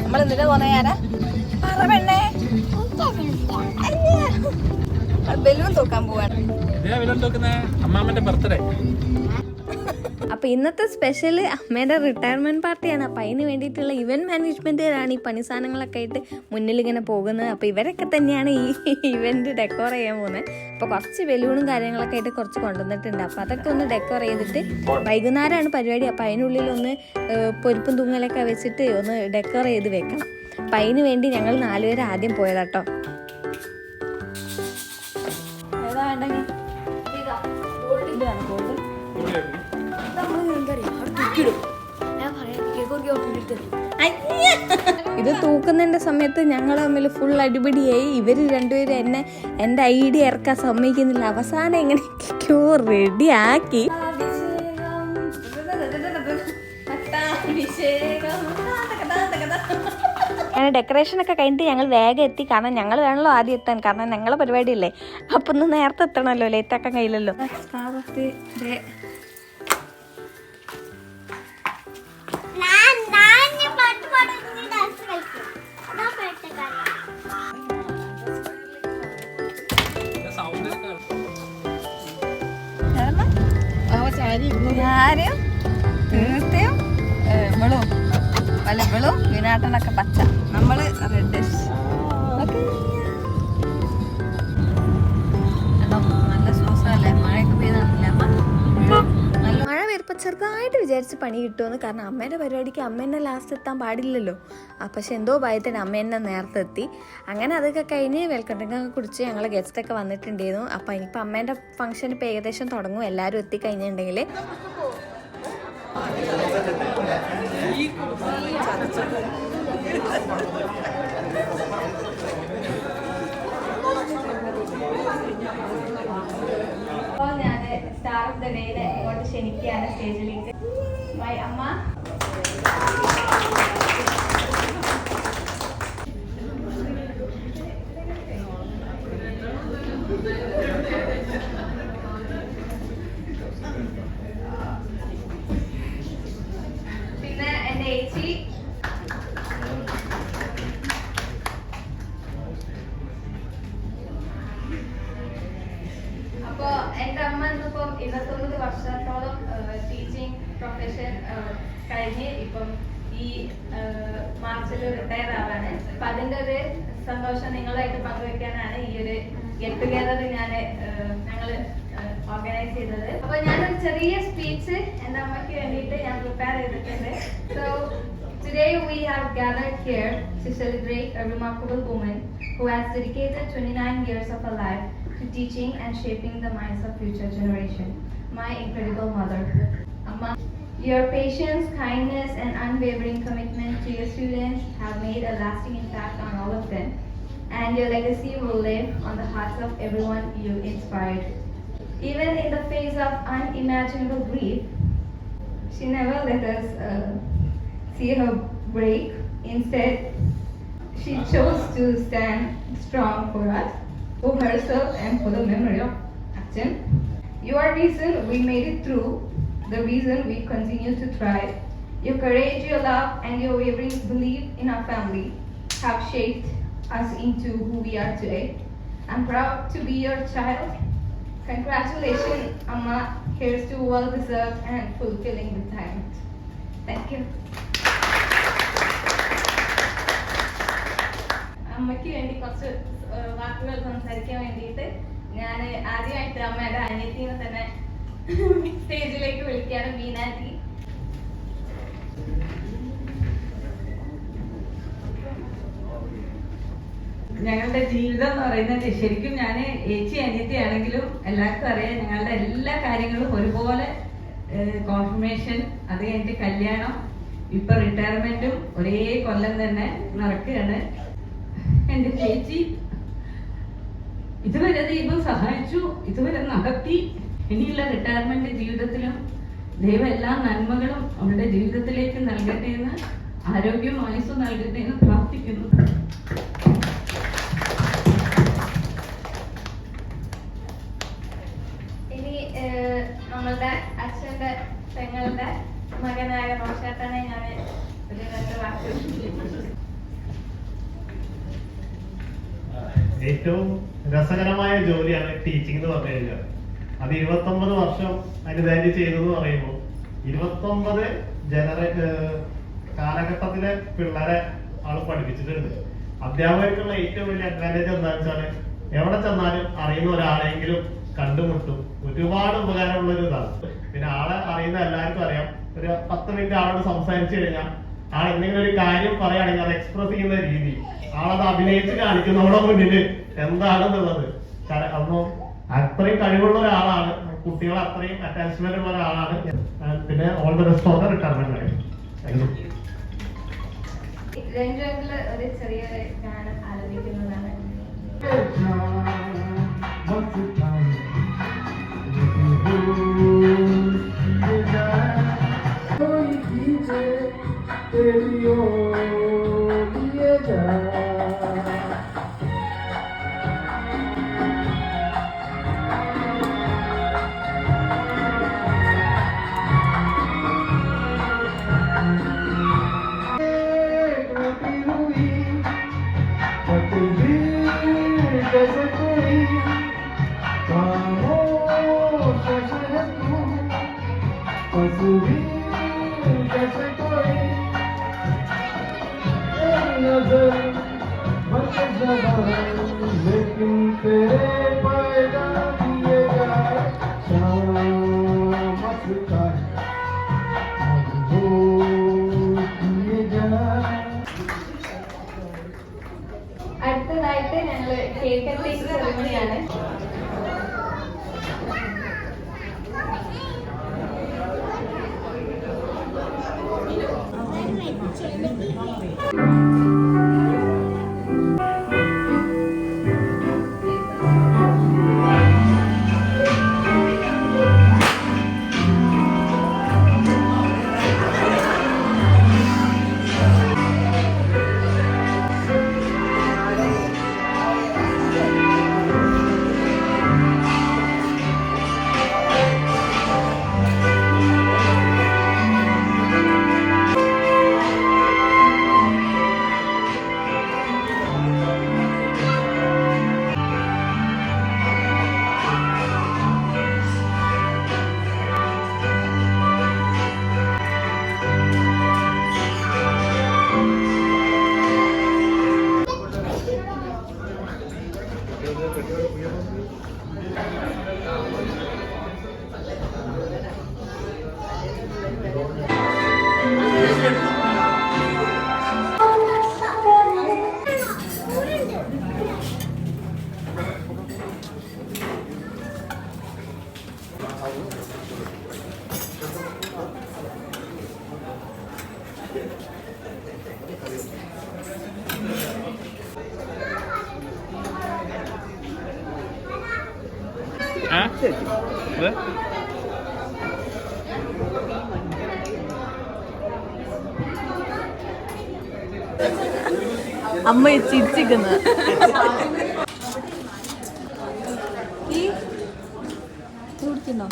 നമ്മൾ ഇന്നലെ പോന്ന ആരാ പറ പെണ്ണേ ബലൂൺ തൂക്കാൻ പോവാണ്. അമ്മാമ്മന്റെ ബർത്ത്ഡേ. അപ്പോൾ ഇന്നത്തെ സ്പെഷ്യൽ അമ്മയുടെ റിട്ടയർമെൻറ്റ് പാർട്ടിയാണ്. അപ്പോൾ അതിന് വേണ്ടിയിട്ടുള്ള ഇവൻറ്റ് മാനേജ്മെൻറ്റുകാരാണ് ഈ പണി സാധനങ്ങളൊക്കെ ആയിട്ട് മുന്നിലിങ്ങനെ പോകുന്നത്. അപ്പോൾ ഇവരൊക്കെ തന്നെയാണ് ഈ ഇവൻറ്റ് ഡെക്കോർ ചെയ്യാൻ പോകുന്നത്. അപ്പോൾ കുറച്ച് ബലൂണും കാര്യങ്ങളൊക്കെ ആയിട്ട് കുറച്ച് കൊണ്ടുവന്നിട്ടുണ്ട്. അപ്പോൾ അതൊക്കെ ഒന്ന് ഡെക്കോർ ചെയ്തിട്ട് വൈകുന്നേരമാണ് പരിപാടി. അപ്പോൾ അതിനുള്ളിൽ ഒന്ന് പൊരിപ്പും തൂങ്ങലൊക്കെ വെച്ചിട്ട് ഒന്ന് ഡെക്കോർ ചെയ്ത് വെക്കണം. അപ്പം അതിന് വേണ്ടി ഞങ്ങൾ 4 പേര് ആദ്യം പോയതാട്ടോ. ഏതാ വേണ്ടെങ്കിൽ ഗോൾഡ് ഇത് തൂക്കുന്നതിൻ്റെ സമയത്ത് ഞങ്ങൾ തമ്മിൽ ഫുൾ അടിപിടിയായി. ഇവർ രണ്ടുപേരും എൻ്റെ ഐഡിയ ഇറക്കാൻ സമ്മതിക്കുന്നില്ല. അവസാനം എങ്ങനെയൊക്കെയോ റെഡിയാക്കി. അങ്ങനെ ഡെക്കറേഷനൊക്കെ കഴിഞ്ഞിട്ട് ഞങ്ങൾ വേഗം എത്തി. കാരണം ഞങ്ങൾ വേണമല്ലോ ആദ്യം എത്താൻ, കാരണം ഞങ്ങളെ പരിപാടിയല്ലേ. അപ്പം ഒന്ന് നേരത്തെ എത്തണമല്ലോ, ലേറ്റാക്കാൻ കഴിയില്ലല്ലോ. ഞാനും തീർച്ചയായും വെളും വിനാട്ടനൊക്കെ പച്ച, നമ്മള് റെഡ്. നല്ല ശ്വാസമല്ലേ, മഴയൊക്കെ പെയ്താണില്ല. മഴ വരുമ്പോൾ ചെറുതായിട്ട് വിചാരിച്ച് പണി കിട്ടുമെന്ന്. കാരണം അമ്മേൻ്റെ പരിപാടിക്ക് അമ്മ തന്നെ ലാസ്റ്റ് എത്താൻ പാടില്ലല്ലോ. പക്ഷെ എന്തോ ഭയത്തിന് അമ്മ തന്നെ നേരത്തെ എത്തി. അങ്ങനെ അതൊക്കെ കഴിഞ്ഞ് വെൽക്കം ഡ്രിങ്ക് ഒക്കെ കുടിച്ച് ഞങ്ങളെ ഗസ്റ്റൊക്കെ വന്നിട്ടുണ്ടായിരുന്നു. അപ്പോൾ ഇനിയിപ്പോൾ അമ്മേൻ്റെ ഫംഗ്ഷൻ ഇപ്പോൾ ഏകദേശം തുടങ്ങും. എല്ലാവരും എത്തിക്കഴിഞ്ഞിട്ടുണ്ടെങ്കിൽ അപ്പോൾ ഞാൻ സ്റ്റാർ ഓഫ് ദ ഡേയിലെ ഇങ്ങോട്ട് ക്ഷണിക്കുകയാണ് സ്റ്റേജിലേക്ക്. അമ്മ പിന്നെ എൻ്റെ ചേച്ചി, അപ്പോൾ എൻ്റെ അമ്മ ഇന്നിപ്പം 29 വർഷത്തോളം ടീച്ചിങ് പ്രൊഫഷൻ കഴിഞ്ഞ് ഇപ്പം ഈ മാർച്ചിൽ റിട്ടയർ ആവാണ്. അപ്പം അതിൻ്റെ ഒരു സന്തോഷം നിങ്ങളായിട്ട് പങ്കുവെക്കാനാണ് ഈ ഒരു ഗെറ്റ് ടുഗെദർ ഞങ്ങൾ ഓർഗനൈസ് ചെയ്തത്. അപ്പോൾ ഞാനൊരു ചെറിയ സ്പീച്ച് എൻ്റെ അമ്മയ്ക്ക് വേണ്ടിയിട്ട് ഞാൻ പ്രിപ്പയർ ചെയ്തിട്ടുണ്ട്. So today we have gathered here to celebrate a remarkable woman who has dedicated 29 years of her life to teaching and shaping the minds of future generation. My incredible mother, Amma. Your patience, kindness, and unwavering commitment to your students have made a lasting impact on all of them, and your legacy will live on the hearts of everyone you inspired. Even in the face of unimaginable grief, she never let us see her break. Instead, she chose to stand strong for us, for herself, and for the memory of Achin. You are the reason we made it through, the reason we continue to thrive. Your courage, your love, and your wavering belief in our family have shaped us into who we are today. I'm proud to be your child. Congratulations, Amma. Here's to well-deserved and fulfilling retirement. Thank you. അമ്മയ്ക്ക് വേണ്ടി കുറച്ച് വാക്കുകൾ സംസാരിക്കാൻ വേണ്ടിയിട്ട് ഞാൻ ആദ്യമായിട്ട് അമ്മയുടെ അനിയത്തിനെ തന്നെ സ്റ്റേജിലേക്ക് വിളിക്കുകയാണ്. മീനാറ്റി. ഞങ്ങളുടെ ജീവിതം എന്ന് പറയുന്നത് ശരിക്കും ഞാൻ ഏച്ചി അനിയത്തിയാണെങ്കിലും എല്ലാവർക്കും അറിയാം ഞങ്ങളുടെ എല്ലാ കാര്യങ്ങളും ഒരുപോലെ. കോൺഫർമേഷൻ, അത് കഴിഞ്ഞിട്ട് കല്യാണം, ഇപ്പൊ റിട്ടയർമെന്റും ഒരേ കൊല്ലം തന്നെ നടക്കുകയാണ്. എന്റെ ചേച്ചി ഇതുവരെ ദൈവം സഹായിച്ചു, ഇതുവരെ നടത്തി. ഇനിയുള്ള റിട്ടയർമെന്റ് ജീവിതത്തിലും ദൈവം എല്ലാ നന്മകളും അവരുടെ ജീവിതത്തിലേക്ക് നൽകട്ടെ എന്ന്, ആരോഗ്യവും ആയുസ്സും നൽകട്ടെ എന്ന് പ്രാർത്ഥിക്കുന്നു. ഇനി നമ്മളുടെ അച്ഛൻ്റെ പെങ്ങളുടെ മകനായ റോഷേട്ടനെ ഞാൻ ഒരു 2 വാക്ക് ഏറ്റവും രസകരമായ ജോലിയാണ് ടീച്ചിങ് എന്ന് പറഞ്ഞു കഴിഞ്ഞാൽ. അത് 29 വർഷം അനുദാനം ചെയ്തതെന്ന് പറയുമ്പോൾ 29 കാലഘട്ടത്തിലെ പിള്ളേരെ ആള് പഠിപ്പിച്ചിട്ടുണ്ട്. അധ്യാപകർക്കുള്ള ഏറ്റവും വലിയ അഡ്വാൻറ്റേജ് എന്താണെന്ന് വെച്ചാൽ എവിടെ ചെന്നാലും അറിയുന്ന ഒരാളെങ്കിലും കണ്ടുമുട്ടും. ഒരുപാട് ഉപകാരമുള്ള ഒരു ഇതാണ്. പിന്നെ ആളെ അറിയുന്ന എല്ലാവർക്കും അറിയാം. ഒരു 10 മിനിറ്റ് ആളോട് സംസാരിച്ചു കഴിഞ്ഞാൽ ആൾ എന്തെങ്കിലും ഒരു കാര്യം പറയുകയാണെങ്കിൽ അത് എക്സ്പ്രസ് ചെയ്യുന്ന രീതി, ആളത് അഭിനയിച്ച് കാണിക്കുന്നതോടെ മുന്നിൽ എന്താണെന്നുള്ളത്. അതൊന്നും അത്രയും കഴിവുള്ള ഒരാളാണ്. കുട്ടികളെ അത്രയും അറ്റാച്ച്മെന്റ് ഉള്ള ഒരാളാണ്. പിന്നെ all the best for the retirement life. Thank you. രഞ്ജുവിൽ ഒരു ചെറിയ ഗാനം ആലപിക്കുന്നതാണ്. അടുത്തതായിട്ട് ഞങ്ങൾ കേക്ക് കട്ടിംഗ് സെറിമണിയാണ്. അമ്മ ചിരിച്ചിരിക്കുന്നത് കുടിച്ചിട്ടുണ്ടോ?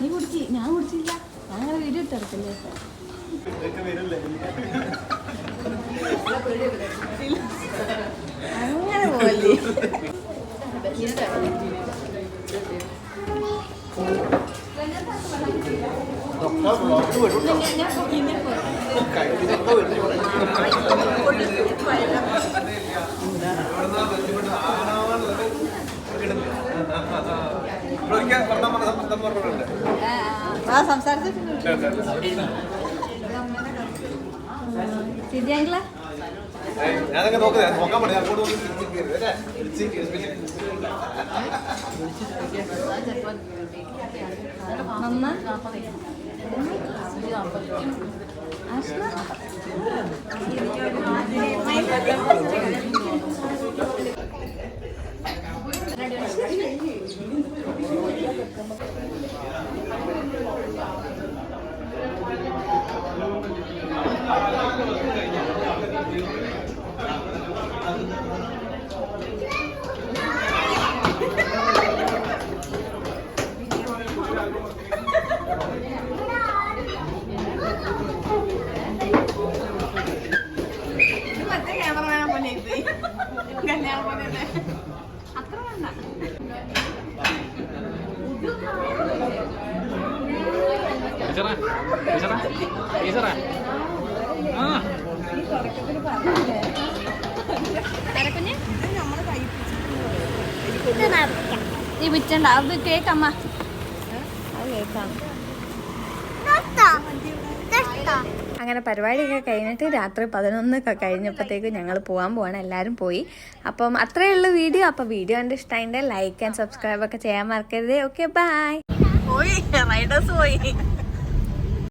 നീ കുടിച്ച്, ഞാൻ കുടിച്ചില്ല. ഞാൻ അങ്ങനെ വീഡിയോ ഇട്ടെടുക്കല്ലേ. അങ്ങനെ പോവല്ലേ. ശരിയാങ്കില ഞാനൊക്കെ നോക്കാൻ പറ്റില്ല. അമ്മ ആഷ്ന ടീച്ചറേ ടീച്ചറേ ടീച്ചറേ ആ ഈ വിറ്റണ്ട അത് കേക്കമ്മ അത് കേക്കാം. അങ്ങനെ പരിപാടിയൊക്കെ കഴിഞ്ഞിട്ട് രാത്രി 11 കഴിഞ്ഞപ്പോഴത്തേക്ക് ഞങ്ങൾ പോകാൻ പോവാണ്. എല്ലാവരും പോയി. അപ്പം അത്രയേ ഉള്ളൂ വീഡിയോ. അപ്പോൾ വീഡിയോ എൻ്റെ ഇഷ്ടമായിട്ട് ലൈക്ക് ആൻഡ് സബ്സ്ക്രൈബ് ഒക്കെ ചെയ്യാൻ മറക്കരുത്. Okay bye. പോയി റൈഡേഴ്സ് പോയി.